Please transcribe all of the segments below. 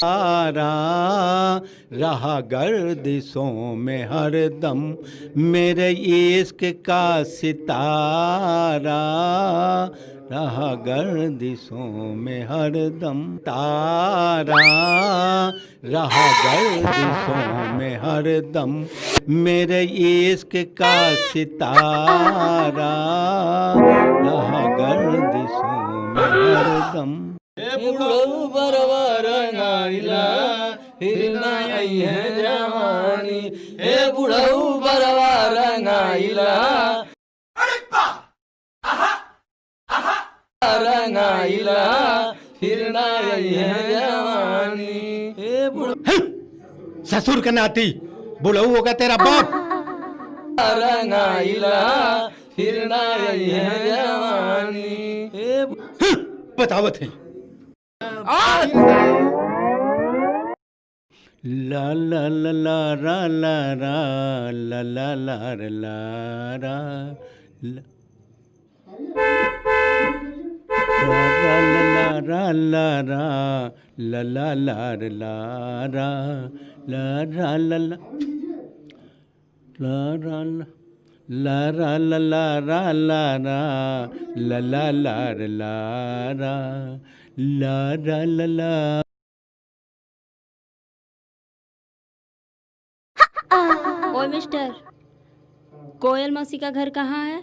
तारा रहा गर्दिशों में हरदम, मेरे इश्क का सितारा रहा गर्दिशों में हरदम। तारा रहा गर्दिशों में हरदम, मेरे इश्क का सितारा रहा गर्दिशों में हरदम। बुढ़ऊ बरवा रंगाइला हिरना आई है जवानी, हे बुढ़ऊ बरवा रंगाइला रंगाइला हिरना आई है जवानी, हे बुढ़ऊ। ससुर के नाती बुढ़ऊ होगा तेरा बाप। रंगाइला हिरना आई है जवानी, हे बतावत है। ला ला ला ला रा ला रा ला ला ला ला रा ला ला ला रा ला ला ला ला रा ला रा ला ला ला रा ला रा ला ला रा ला रा ला ला ला ला रा ला रा ला ला। ओए मिस्टर, कोयल मौसी का घर कहाँ है?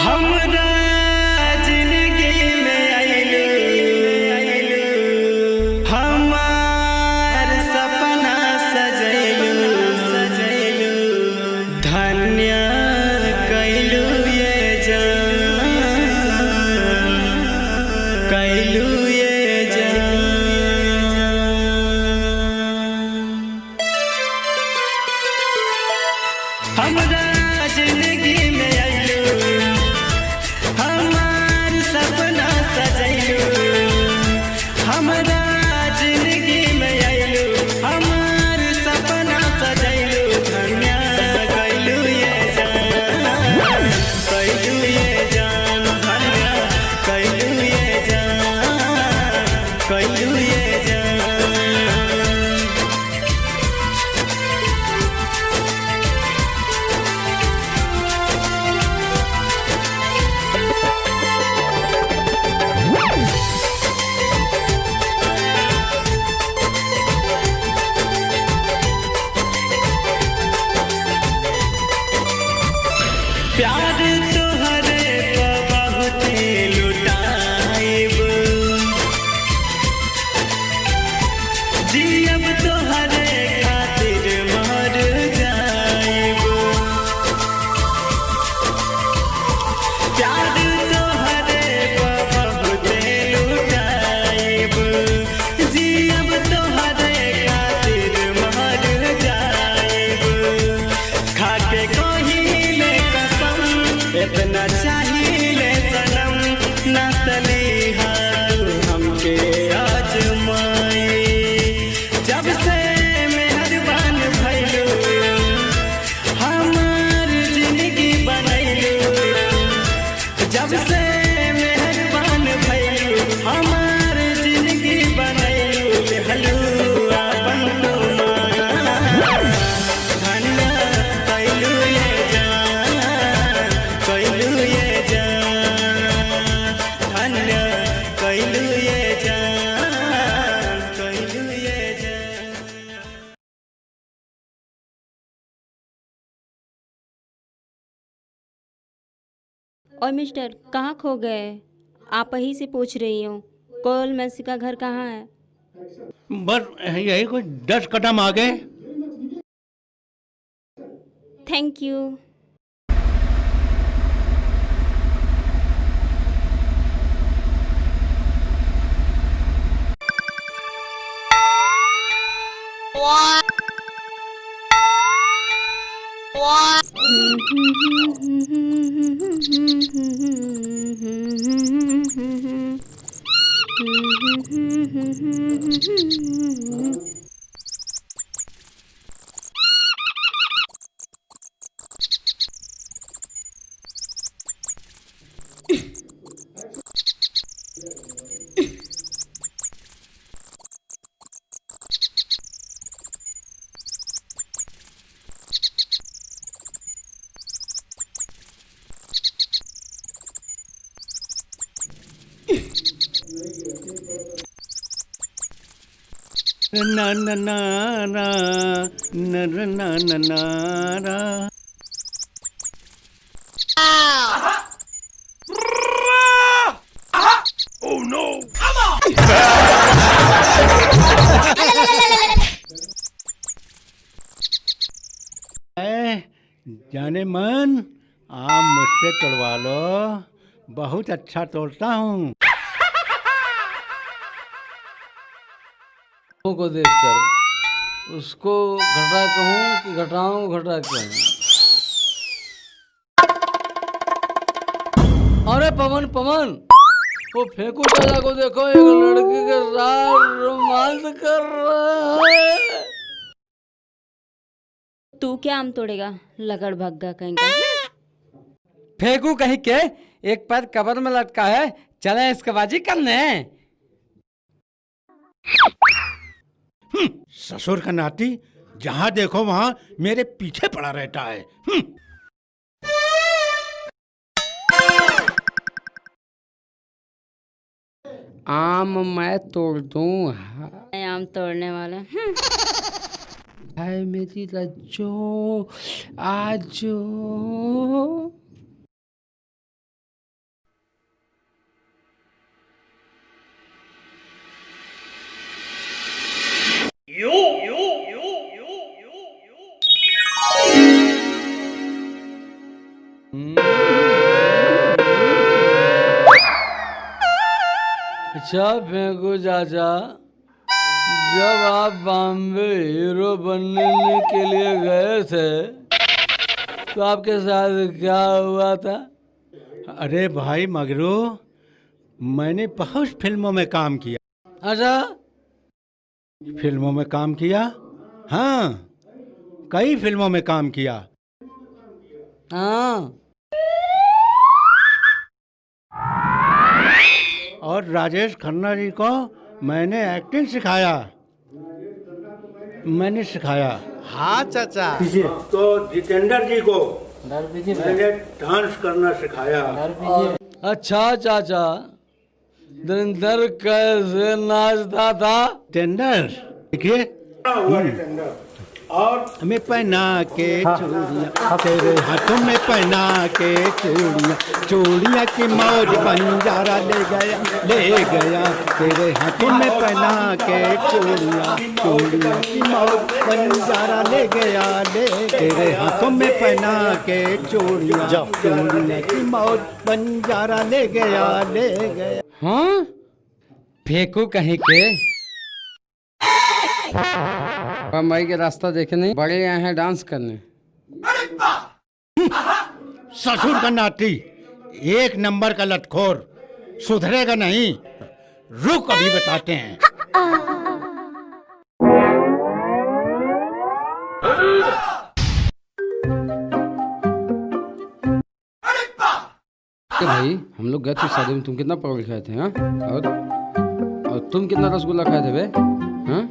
हमरा जिंदगी में आइलू हमार सपना सजैलू धन्य कैलू ये जान कैलू ये जान। हमरा जिंदगी में आइलू हमार सपना सजैलू, हमरा जिंदगी में आइलू हमार सपना सजैलू धन्य कैलू ये जान कैलू ये जान धन्य कैलू ये जान कैलू ये जान। प्यार तोहरे पे बहुते लुटाइब, जियब तोहरे खातिर मर जाइब। प्यार तोहरे पे बहुते लुटाइब, जियब तोहरे खातिर मर जाइब। खाके कहिले कसम इतना चाहिए सनम, ना तलीहा तू हमके आजमाई। जब से मेहरबान भइलू हमार जिंदगी बनैलू, जब से मेहरबान भइलू हमार जिंदगी बनैलू। लेहलू अपन धन्य कैलू ये जान कैलू ये जान धन्य कैलू ये जान कैलू ये जान। ओए मिस्टर, कहाँ खो गए? आप ही से पूछ रही हूँ, कोयल मौसी का घर कहाँ है? बस यही कुछ 10 कदम आगे। Thank you. ना ना ना ना ना ना ना ना ना ना। जाने मन, आम मुझसे तोड़वा लो, बहुत अच्छा तोड़ता हूँ। को देखकर उसको घटा कहूँ कि घटाऊं, घटा कहूँ। अरे पवन पवन, वो फेंकू चाचा को देखो, एक लड़की के साथ रोमांस कर रहा है। तू क्या आम तोड़ेगा, लगड़ भग्गा कहीं का। फेंकू कहीं के, एक पैर कबर में लटका है, चले इसकबाजी करने। ससुर का नाती, जहाँ देखो वहाँ मेरे पीछे पड़ा रहता है। आम मैं तोड़ दूं। आम तोड़ने वाला। हाय मेरी लज्जो, आजो। अच्छा फेंकू चाचा, जब आप बॉम्बे हीरो बनने के लिए गए थे तो आपके साथ क्या हुआ था? अरे भाई मगरू, मैंने बहुत फिल्मों में काम किया। अच्छा, फिल्मों में काम किया, हाँ, कई फिल्मों में काम किया। हाँ, और राजेश खन्ना जी को मैंने एक्टिंग सिखाया। हाँ चाचा। तो जितेंद्र जी को मैंने डांस करना सिखाया। अच्छा चाचा, धुरंधर कैसे नाचता था? टेंडर देखिए, और हमें पहना के चूड़ियाँ, तेरे हाथों में पहना के चूड़ियाँ, चूड़ियाँ की मौज बंजारा ले गया, तेरे हाथों में पहना के चूड़ियाँ, चूड़ियाँ की मौज बंजारा ले गया, तेरे हाथों में पहना के चूड़ियाँ, चूड़ियाँ की मौज बंजारा ले गया। हाँ, फेंकू कहीं के। बम्बई के रास्ता देखे नहीं, बड़े आए हैं डांस करने। ससुर का नाती, एक नंबर का लटखोर, सुधरेगा नहीं। रुक, अभी बताते हैं। भाई हम लोग गए थे शादी में, तुम कितना पकड़ खाए थे? हाँ, और तुम कितना रसगुल्ला खाए थे बे? हाँ,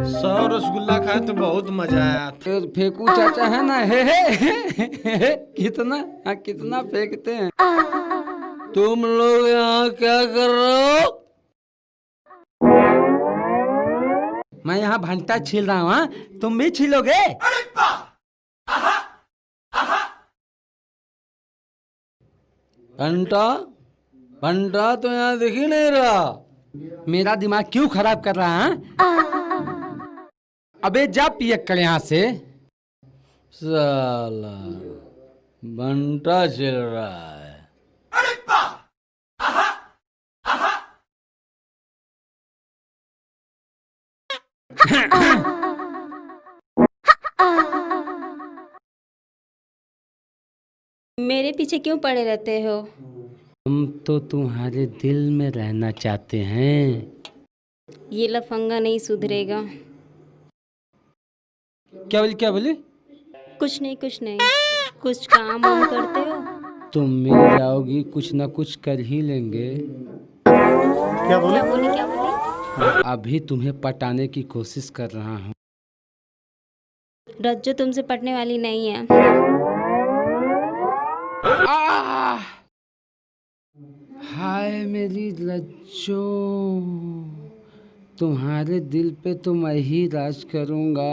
100 रसगुल्ला खाए तो बहुत मजा आया। फेंकू चाचा है ना, हे, कितना, हाँ, कितना फेंकते हैं। तुम लोग यहाँ क्या कर रहे हो? मैं यहाँ भंटा छील रहा हूँ। हाँ, तुम भी छीलोगे? भंटा तो यहाँ दिख ही नहीं रहा। मेरा दिमाग क्यों खराब कर रहा है? अबे जा पियक कर यहाँ से। साला भंटा चल रहा है। मेरे पीछे क्यों पड़े रहते हो? हम तो तुम्हारे दिल में रहना चाहते हैं। ये लफंगा नहीं सुधरेगा। क्या बोली? कुछ नहीं, कुछ काम वाम करते हो? तुम मिल जाओगी, कुछ ना कुछ कर ही लेंगे। क्या बोली? अभी तुम्हें पटाने की कोशिश कर रहा हूँ। रज्जो तुमसे पटने वाली नहीं है। हाय मेरी लज्जो, तुम्हारे दिल पे तो मैं ही राज करूंगा।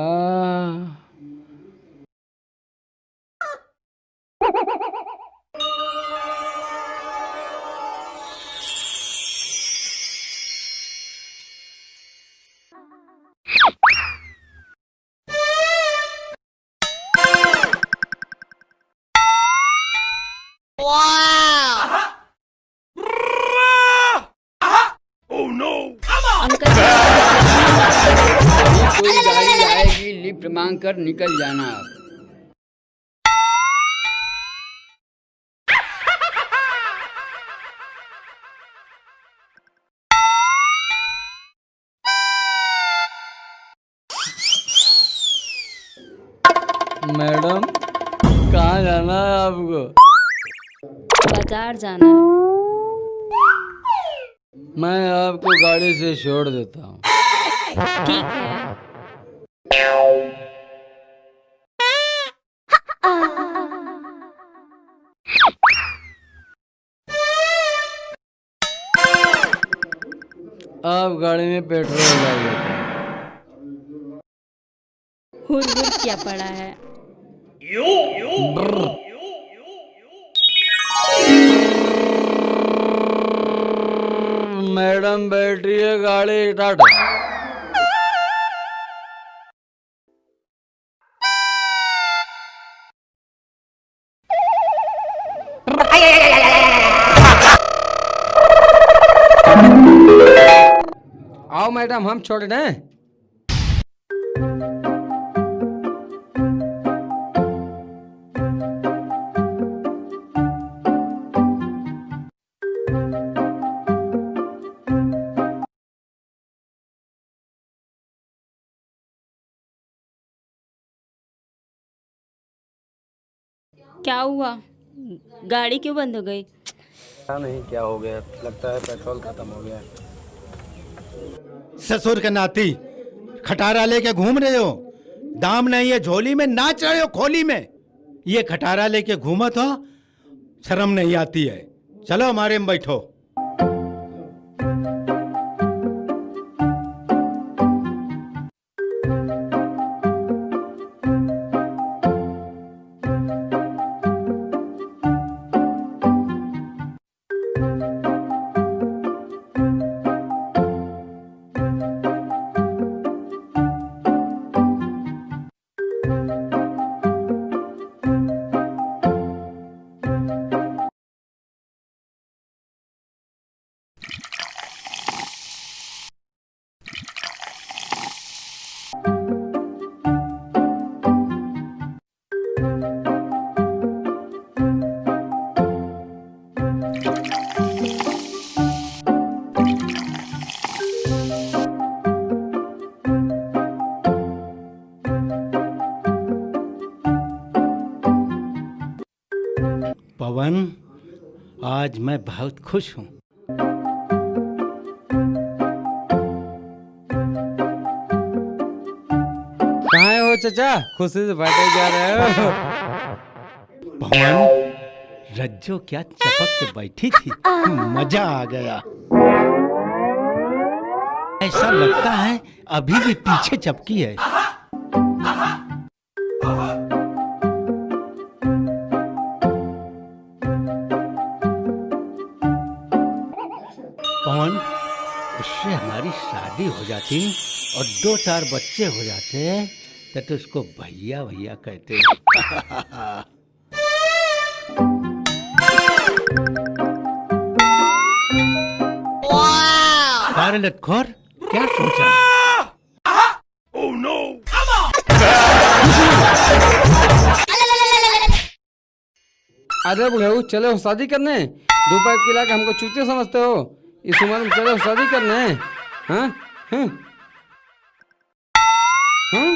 अंकल कोई गाड़ी आएगी लिफ्ट मांग कर निकल जाना आप। मैडम कहाँ जाना है आपको? बाजार जाना है। मैं आपको गाड़ी से छोड़ देता हूँ। ठीक है। आप गाड़ी में पेट्रोल डाल देते हैं। हुर क्या पड़ा है? मैडम बैठिए, गाड़ी स्टार्ट। आओ मैडम हम छोड़ दें। क्या हुआ? गाड़ी क्यों बंद हो गई? पता नहीं क्या हो गया, लगता है पेट्रोल खत्म हो गया। ससुर के नाती खटारा लेके घूम रहे हो, दाम नहीं है झोली में, नाच रहे हो खोली में। ये खटारा लेके घूमत हो, शर्म नहीं आती है। चलो हमारे में बैठो। पवन, आज मैं बहुत खुश हूँ। कहाँ हो चाचा? खुशी से बांटे जा रहे हो। पवन, रज्जो क्या चपक के बैठी थी, मजा आ गया। ऐसा लगता है अभी भी पीछे चपकी है। पवन, उससे हमारी शादी हो जाती और 2-4 बच्चे हो जाते तो उसको भैया भैया कहते। सारे लटखोर क्या सोचा? अरे बुढ़ऊ चले हो शादी करने? 2 पैक पिला के हमको चूचे समझते हो? इस उम्र में चले हो शादी करने? हाँ हाँ हाँ।